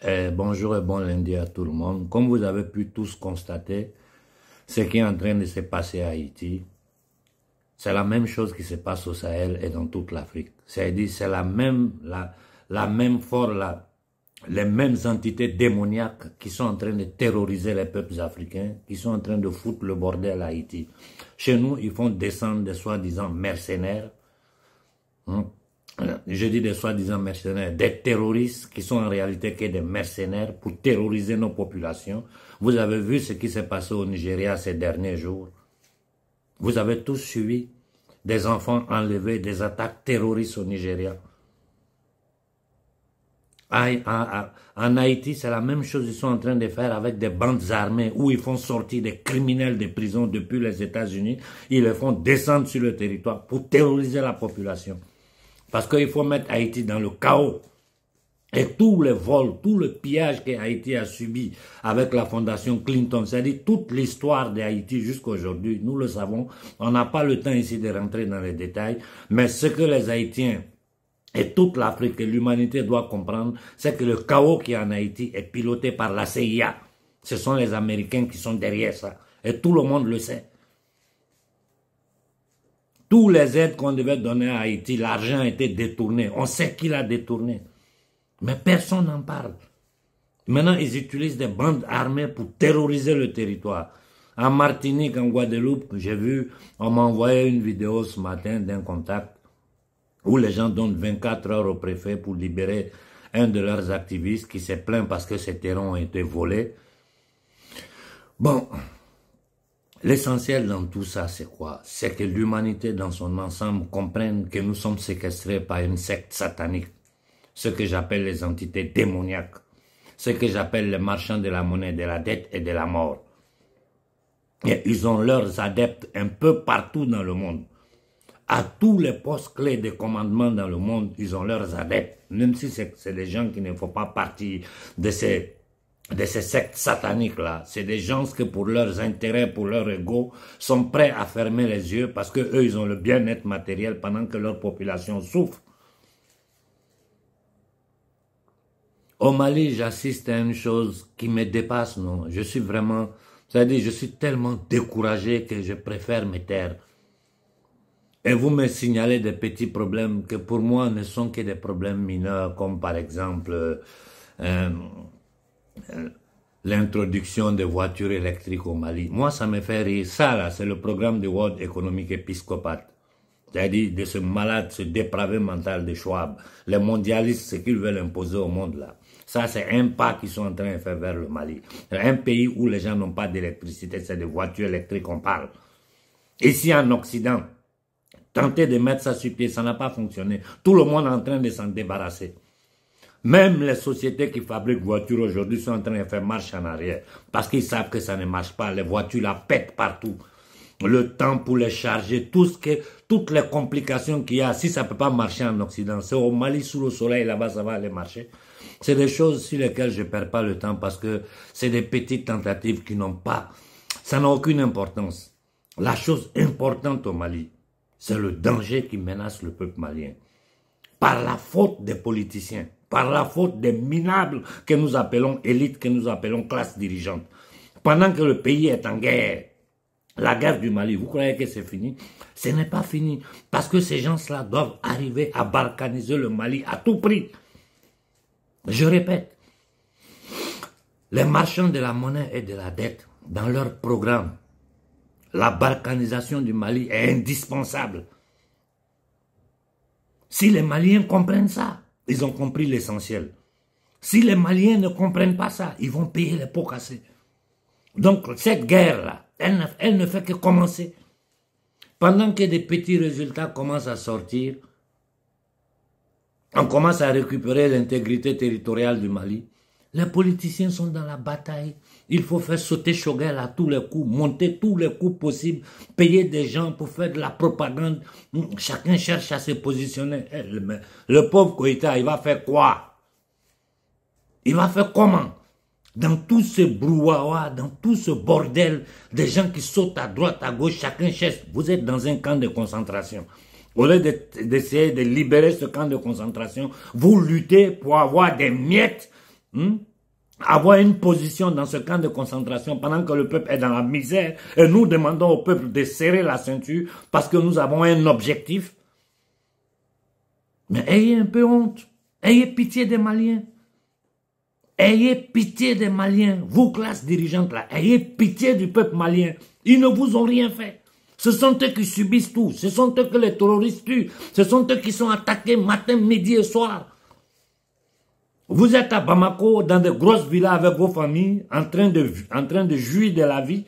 Bonjour et bon lundi à tout le monde. Comme vous avez pu tous constater, ce qui est en train de se passer à Haïti, c'est la même chose qui se passe au Sahel et dans toute l'Afrique. C'est-à-dire, c'est la même force, les mêmes entités démoniaques qui sont en train de terroriser les peuples africains, qui sont en train de foutre le bordel à Haïti. Chez nous, ils font descendre des soi-disant mercenaires, je dis des soi-disant mercenaires, des terroristes qui sont en réalité que des mercenaires pour terroriser nos populations. Vous avez vu ce qui s'est passé au Nigeria ces derniers jours. Vous avez tous suivi des enfants enlevés, des attaques terroristes au Nigeria. En Haïti, c'est la même chose qu'ils sont en train de faire avec des bandes armées où ils font sortir des criminels des prisons depuis les États-Unis. Ils les font descendre sur le territoire pour terroriser la population. Parce qu'il faut mettre Haïti dans le chaos. Et tous les vols, tout le pillage que Haïti a subi avec la fondation Clinton, c'est-à-dire toute l'histoire d'Haïti jusqu'à aujourd'hui, nous le savons. On n'a pas le temps ici de rentrer dans les détails. Mais ce que les Haïtiens et toute l'Afrique et l'humanité doivent comprendre, c'est que le chaos qui est en Haïti est piloté par la CIA. Ce sont les Américains qui sont derrière ça. Et tout le monde le sait. Tous les aides qu'on devait donner à Haïti, l'argent a été détourné. On sait qui l'a détourné. Mais personne n'en parle. Maintenant, ils utilisent des bandes armées pour terroriser le territoire. En Martinique, en Guadeloupe, j'ai vu, on m'a envoyé une vidéo ce matin d'un contact où les gens donnent 24 heures au préfet pour libérer un de leurs activistes qui s'est plaint parce que ses terrains ont été volés. Bon, l'essentiel dans tout ça, c'est quoi? C'est que l'humanité dans son ensemble comprenne que nous sommes séquestrés par une secte satanique. Ce que j'appelle les entités démoniaques. Ce que j'appelle les marchands de la monnaie, de la dette et de la mort. Et ils ont leurs adeptes un peu partout dans le monde. À tous les postes clés de commandement dans le monde, ils ont leurs adeptes. Même si c'est des gens qui ne font pas partie de ces sectes sataniques-là. C'est des gens qui, pour leurs intérêts, pour leur ego, sont prêts à fermer les yeux parce que eux, ils ont le bien-être matériel pendant que leur population souffre. Au Mali, j'assiste à une chose qui me dépasse, non. Je suis vraiment, c'est-à-dire, je suis tellement découragé que je préfère me taire. Et vous me signalez des petits problèmes que pour moi ne sont que des problèmes mineurs, comme par exemple l'introduction des voitures électriques au Mali. Moi, ça me fait rire. Ça, là, c'est le programme du World Economic Episcopate. C'est-à-dire de ce malade, ce dépravé mental de Schwab. Les mondialistes, ce qu'ils veulent imposer au monde, là. Ça, c'est un pas qu'ils sont en train de faire vers le Mali. Un pays où les gens n'ont pas d'électricité, c'est des voitures électriques qu'on parle. Ici, en Occident, tenter de mettre ça sur pied, ça n'a pas fonctionné. Tout le monde est en train de s'en débarrasser. Même les sociétés qui fabriquent voitures aujourd'hui sont en train de faire marche en arrière. Parce qu'ils savent que ça ne marche pas. Les voitures la pètent partout. Le temps pour les charger, toutes les complications qu'il y a. Si ça ne peut pas marcher en Occident, c'est au Mali, sous le soleil, là-bas, ça va aller marcher. C'est des choses sur lesquelles je ne perds pas le temps parce que c'est des petites tentatives qui n'ont pas, ça n'a aucune importance. La chose importante au Mali, c'est le danger qui menace le peuple malien. Par la faute des politiciens, par la faute des minables que nous appelons élites, que nous appelons classe dirigeante. Pendant que le pays est en guerre, la guerre du Mali, vous croyez que c'est fini? Ce n'est pas fini. Parce que ces gens-là doivent arriver à balkaniser le Mali à tout prix. Je répète, les marchands de la monnaie et de la dette, dans leur programme, la balkanisation du Mali est indispensable. Si les Maliens comprennent ça, ils ont compris l'essentiel. Si les Maliens ne comprennent pas ça, ils vont payer les pots cassés. Donc cette guerre-là, elle ne fait que commencer. Pendant que des petits résultats commencent à sortir, on commence à récupérer l'intégrité territoriale du Mali. Les politiciens sont dans la bataille. Il faut faire sauter Choguel à tous les coups, monter tous les coups possibles, payer des gens pour faire de la propagande. Chacun cherche à se positionner. Le pauvre Koïta, il va faire quoi? Il va faire comment? Dans tout ce brouhaha, dans tout ce bordel, des gens qui sautent à droite, à gauche, chacun cherche. Vous êtes dans un camp de concentration. Au lieu d'essayer de libérer ce camp de concentration, vous luttez pour avoir des miettes avoir une position dans ce camp de concentration pendant que le peuple est dans la misère et nous demandons au peuple de serrer la ceinture parce que nous avons un objectif. Mais ayez un peu honte. Ayez pitié des Maliens. Ayez pitié des Maliens. Vous, classe dirigeante là, ayez pitié du peuple malien. Ils ne vous ont rien fait. Ce sont eux qui subissent tout. Ce sont eux que les terroristes tuent. Ce sont eux qui sont attaqués matin, midi et soir. Vous êtes à Bamako, dans de grosses villas avec vos familles, en train de jouir de la vie.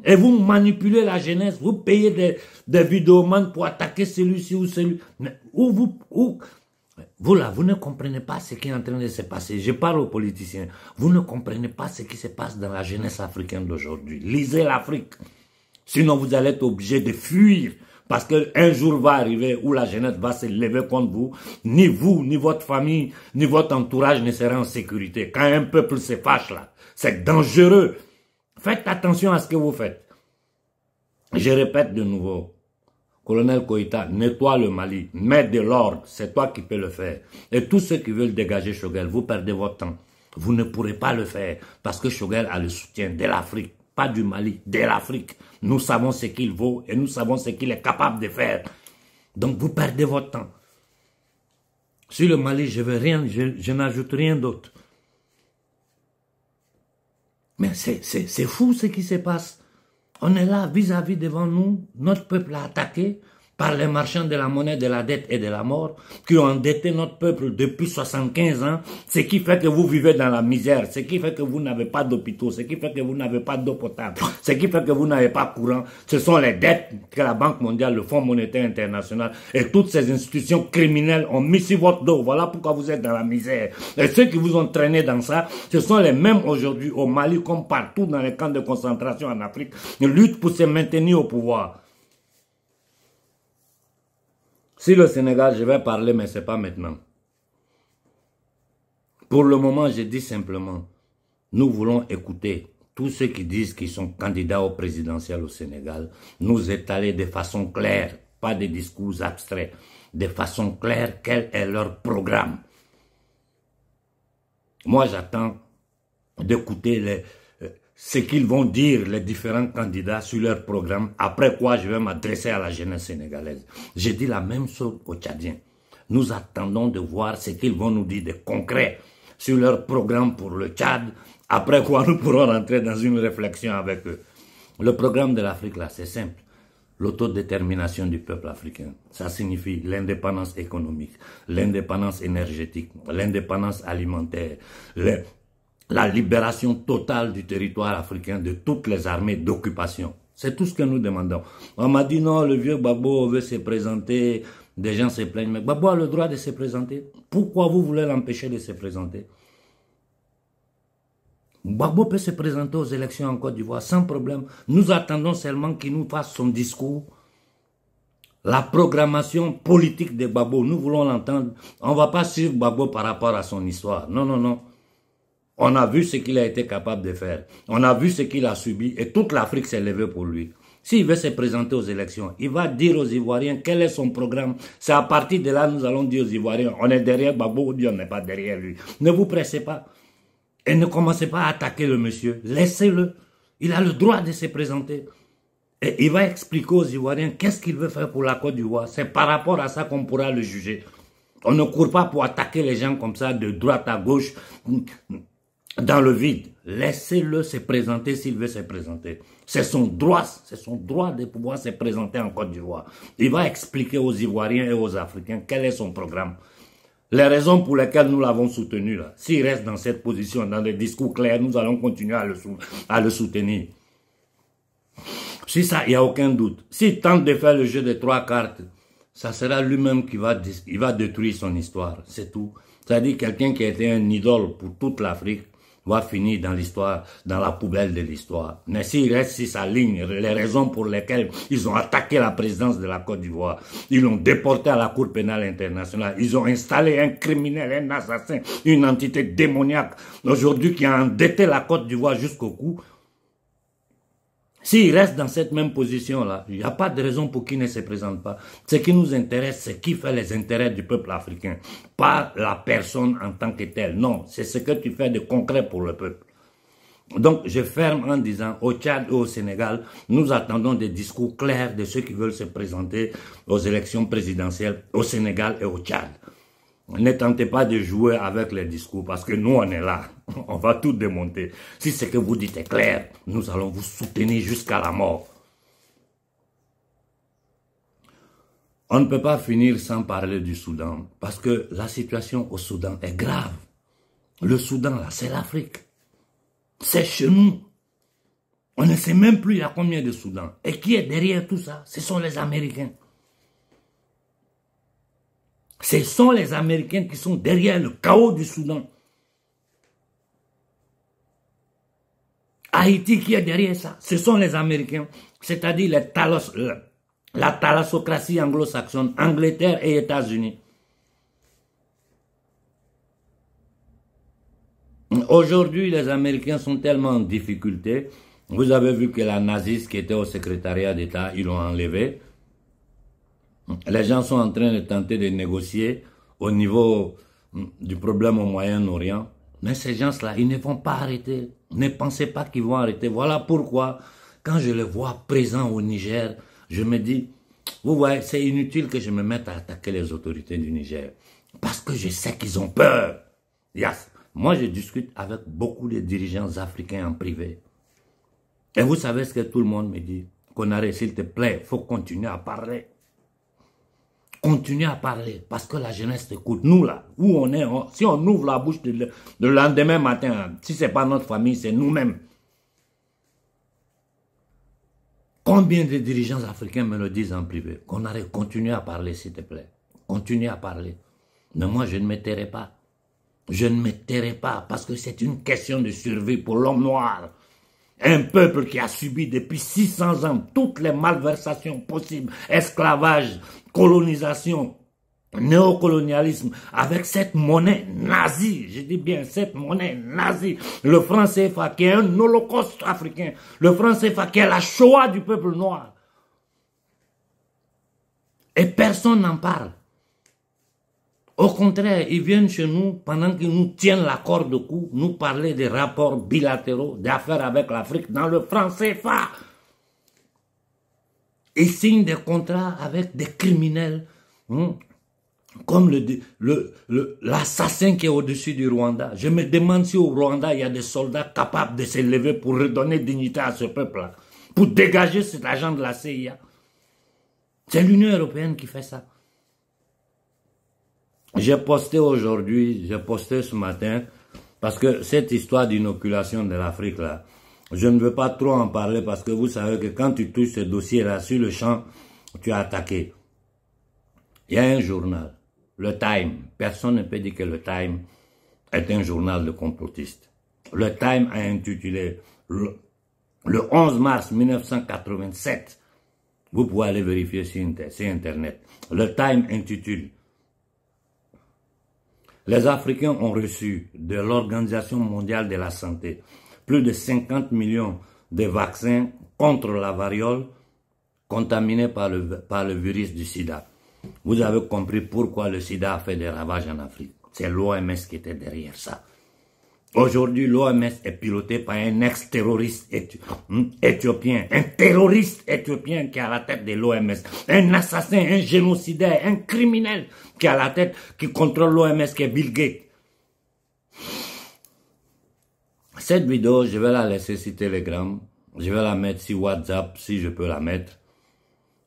Et vous manipulez la jeunesse. Vous payez des vidéomans pour attaquer celui-ci ou celui. Vous là, vous ne comprenez pas ce qui est en train de se passer. Je parle aux politiciens. Vous ne comprenez pas ce qui se passe dans la jeunesse africaine d'aujourd'hui. Lisez l'Afrique. Sinon, vous allez être obligé de fuir. Parce qu'un jour va arriver où la jeunesse va se lever contre vous. Ni vous, ni votre famille, ni votre entourage ne sera en sécurité. Quand un peuple se fâche là, c'est dangereux. Faites attention à ce que vous faites. Je répète de nouveau. Colonel Koïta, nettoie le Mali, mets de l'ordre, c'est toi qui peux le faire. Et tous ceux qui veulent dégager Choguel, vous perdez votre temps. Vous ne pourrez pas le faire parce que Choguel a le soutien de l'Afrique, pas du Mali, de l'Afrique. Nous savons ce qu'il vaut et nous savons ce qu'il est capable de faire. Donc vous perdez votre temps. Sur le Mali, je n'ajoute rien d'autre. Mais c'est fou ce qui se passe. On est là vis-à-vis devant nous, notre peuple a attaqué par les marchands de la monnaie, de la dette et de la mort, qui ont endetté notre peuple depuis 75 ans, ce qui fait que vous vivez dans la misère, ce qui fait que vous n'avez pas d'hôpitaux, ce qui fait que vous n'avez pas d'eau potable, ce qui fait que vous n'avez pas courant. Ce sont les dettes que la Banque mondiale, le Fonds monétaire international et toutes ces institutions criminelles ont mis sur votre dos. Voilà pourquoi vous êtes dans la misère. Et ceux qui vous ont traîné dans ça, ce sont les mêmes aujourd'hui au Mali comme partout dans les camps de concentration en Afrique, qui luttent pour se maintenir au pouvoir. Si le Sénégal, je vais parler, mais ce n'est pas maintenant. Pour le moment, je dis simplement, nous voulons écouter tous ceux qui disent qu'ils sont candidats au présidentiel au Sénégal, nous étaler de façon claire, pas de discours abstraits, de façon claire quel est leur programme. Moi, j'attends d'écouter ce qu'ils vont dire, les différents candidats sur leur programme, après quoi je vais m'adresser à la jeunesse sénégalaise. J'ai dit la même chose aux Tchadiens. Nous attendons de voir ce qu'ils vont nous dire de concret sur leur programme pour le Tchad, après quoi nous pourrons rentrer dans une réflexion avec eux. Le programme de l'Afrique là, c'est simple. L'autodétermination du peuple africain. Ça signifie l'indépendance économique, l'indépendance énergétique, l'indépendance alimentaire, la libération totale du territoire africain de toutes les armées d'occupation. C'est tout ce que nous demandons. On m'a dit non, le vieux Gbagbo veut se présenter, des gens se plaignent, mais Gbagbo a le droit de se présenter. Pourquoi vous voulez l'empêcher de se présenter? Gbagbo peut se présenter aux élections en Côte d'Ivoire sans problème. Nous attendons seulement qu'il nous fasse son discours. La programmation politique de Gbagbo, nous voulons l'entendre. On ne va pas suivre Gbagbo par rapport à son histoire. Non, non, non. On a vu ce qu'il a été capable de faire. On a vu ce qu'il a subi et toute l'Afrique s'est levée pour lui. S'il veut se présenter aux élections, il va dire aux Ivoiriens quel est son programme. C'est à partir de là nous allons dire aux Ivoiriens, on est derrière Gbagbo ou bien on n'est pas derrière lui. Ne vous pressez pas. Et ne commencez pas à attaquer le monsieur. Laissez-le. Il a le droit de se présenter. Et il va expliquer aux Ivoiriens qu'est-ce qu'il veut faire pour la Côte d'Ivoire. C'est par rapport à ça qu'on pourra le juger. On ne court pas pour attaquer les gens comme ça de droite à gauche dans le vide. Laissez-le se présenter s'il veut se présenter. C'est son droit de pouvoir se présenter en Côte d'Ivoire. Il va expliquer aux Ivoiriens et aux Africains quel est son programme. Les raisons pour lesquelles nous l'avons soutenu là. S'il reste dans cette position, dans des discours clairs, nous allons continuer à le soutenir. Si ça, il n'y a aucun doute. S'il tente de faire le jeu des 3 cartes, ça sera lui-même qui va détruire son histoire. C'est tout. C'est-à-dire quelqu'un qui a été un idole pour toute l'Afrique va finir dans l'histoire, dans la poubelle de l'histoire. Mais s'il reste sur sa ligne, les raisons pour lesquelles ils ont attaqué la présidence de la Côte d'Ivoire, ils l'ont déporté à la Cour pénale internationale, ils ont installé un criminel, un assassin, une entité démoniaque, aujourd'hui qui a endetté la Côte d'Ivoire jusqu'au cou. S'il reste dans cette même position-là, il n'y a pas de raison pour qu'il ne se présente pas. Ce qui nous intéresse, c'est qui fait les intérêts du peuple africain, pas la personne en tant que telle. Non, c'est ce que tu fais de concret pour le peuple. Donc, je ferme en disant, au Tchad et au Sénégal, nous attendons des discours clairs de ceux qui veulent se présenter aux élections présidentielles au Sénégal et au Tchad. Ne tentez pas de jouer avec les discours parce que nous, on est là. On va tout démonter. Si ce que vous dites est clair, nous allons vous soutenir jusqu'à la mort. On ne peut pas finir sans parler du Soudan parce que la situation au Soudan est grave. Le Soudan, là, c'est l'Afrique. C'est chez nous. On ne sait même plus il y a combien de Soudan. Et qui est derrière tout ça? Ce sont les Américains. Ce sont les Américains qui sont derrière le chaos du Soudan. Haïti qui est derrière ça, ce sont les Américains, c'est-à-dire la thalassocratie anglo-saxonne, Angleterre et États-Unis. Aujourd'hui, les Américains sont tellement en difficulté. Vous avez vu que la naziste qui était au secrétariat d'État, ils l'ont enlevée. Les gens sont en train de tenter de négocier au niveau du problème au Moyen-Orient. Mais ces gens-là, ils ne vont pas arrêter. Ne pensez pas qu'ils vont arrêter. Voilà pourquoi, quand je les vois présents au Niger, je me dis, vous voyez, c'est inutile que je me mette à attaquer les autorités du Niger. Parce que je sais qu'ils ont peur. Yes. Moi, je discute avec beaucoup de dirigeants africains en privé. Et vous savez ce que tout le monde me dit? Qu'on arrête, s'il te plaît, il faut continuer à parler. Continuez à parler, parce que la jeunesse t'écoute. Nous là, où on est, si on ouvre la bouche le lendemain matin, si ce n'est pas notre famille, c'est nous-mêmes. Combien de dirigeants africains me le disent en privé? Qu'on arrête, continuez à parler s'il te plaît. Continuez à parler. Mais moi je ne me tairai pas. Je ne me tairai pas, parce que c'est une question de survie pour l'homme noir. Un peuple qui a subi depuis 600 ans toutes les malversations possibles, esclavage, colonisation, néocolonialisme, avec cette monnaie nazie, je dis bien cette monnaie nazie, le franc CFA qui est un holocauste africain, le franc CFA qui est la Shoah du peuple noir. Et personne n'en parle. Au contraire, ils viennent chez nous, pendant qu'ils nous tiennent la corde au cou, nous parler des rapports bilatéraux, d'affaires avec l'Afrique dans le franc CFA. Ils signent des contrats avec des criminels, comme l'assassin qui est au-dessus du Rwanda. Je me demande si au Rwanda, il y a des soldats capables de se lever pour redonner dignité à ce peuple-là, pour dégager cet agent de la CIA. C'est l'Union européenne qui fait ça. J'ai posté aujourd'hui, j'ai posté ce matin, parce que cette histoire d'inoculation de l'Afrique là, je ne veux pas trop en parler parce que vous savez que quand tu touches ce dossier là sur le champ, tu as attaqué. Il y a un journal, le Time. Personne ne peut dire que le Time est un journal de complotistes. Le Time a intitulé le 11 mars 1987. Vous pouvez aller vérifier sur Internet. Le Time intitule: les Africains ont reçu de l'Organisation mondiale de la santé plus de 50 millions de vaccins contre la variole contaminés par le virus du sida. Vous avez compris pourquoi le sida a fait des ravages en Afrique. C'est l'OMS qui était derrière ça. Aujourd'hui, l'OMS est pilotée par un ex-terroriste éthiopien, un terroriste éthiopien qui est à la tête de l'OMS, un assassin, un génocidaire, un criminel qui est à la tête, qui contrôle l'OMS, qui est Bill Gates. Cette vidéo, je vais la laisser sur Telegram, je vais la mettre sur WhatsApp, si je peux la mettre,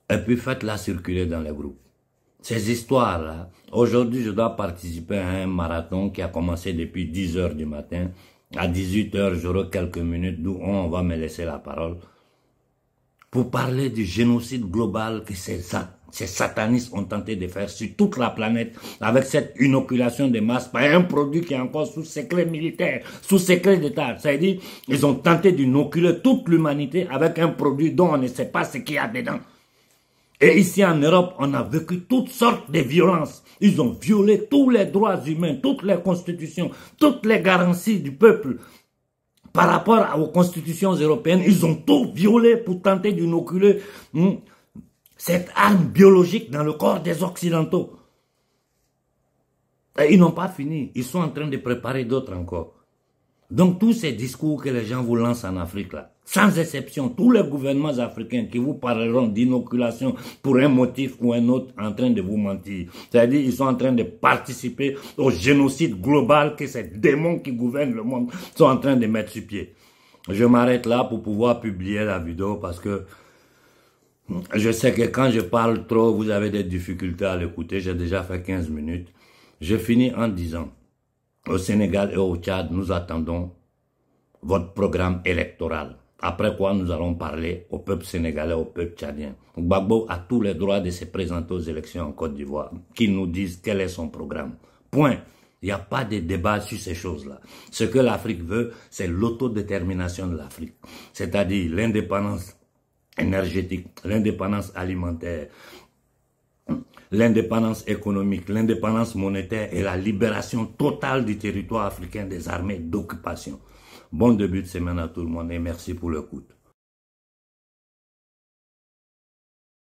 et puis faites-la circuler dans les groupes. Ces histoires-là, aujourd'hui je dois participer à un marathon qui a commencé depuis 10 h du matin. À 18 h, j'aurai quelques minutes d'où on va me laisser la parole pour parler du génocide global que ces satanistes ont tenté de faire sur toute la planète avec cette inoculation de masse par un produit qui est encore sous secret militaire, sous secret d'État. C'est-à-dire, ils ont tenté d'inoculer toute l'humanité avec un produit dont on ne sait pas ce qu'il y a dedans. Et ici en Europe, on a vécu toutes sortes de violences. Ils ont violé tous les droits humains, toutes les constitutions, toutes les garanties du peuple. par rapport aux constitutions européennes, ils ont tout violé pour tenter d'inoculer cette arme biologique dans le corps des Occidentaux. Et ils n'ont pas fini. Ils sont en train de préparer d'autres encore. Donc tous ces discours que les gens vous lancent en Afrique, là, sans exception, tous les gouvernements africains qui vous parleront d'inoculation pour un motif ou un autre, en train de vous mentir. C'est-à-dire ils sont en train de participer au génocide global que ces démons qui gouvernent le monde sont en train de mettre sur pied. Je m'arrête là pour pouvoir publier la vidéo parce que je sais que quand je parle trop, vous avez des difficultés à l'écouter. J'ai déjà fait 15 minutes. Je finis en disant, au Sénégal et au Tchad, nous attendons votre programme électoral. Après quoi, nous allons parler au peuple sénégalais, au peuple tchadien. Gbagbo a tous les droits de se présenter aux élections en Côte d'Ivoire. Qu'il nous dise quel est son programme. Point. Il n'y a pas de débat sur ces choses-là. Ce que l'Afrique veut, c'est l'autodétermination de l'Afrique. C'est-à-dire l'indépendance énergétique, l'indépendance alimentaire, l'indépendance économique, l'indépendance monétaire et la libération totale du territoire africain des armées d'occupation. Bon début de semaine à tout le monde et merci pour l'écoute.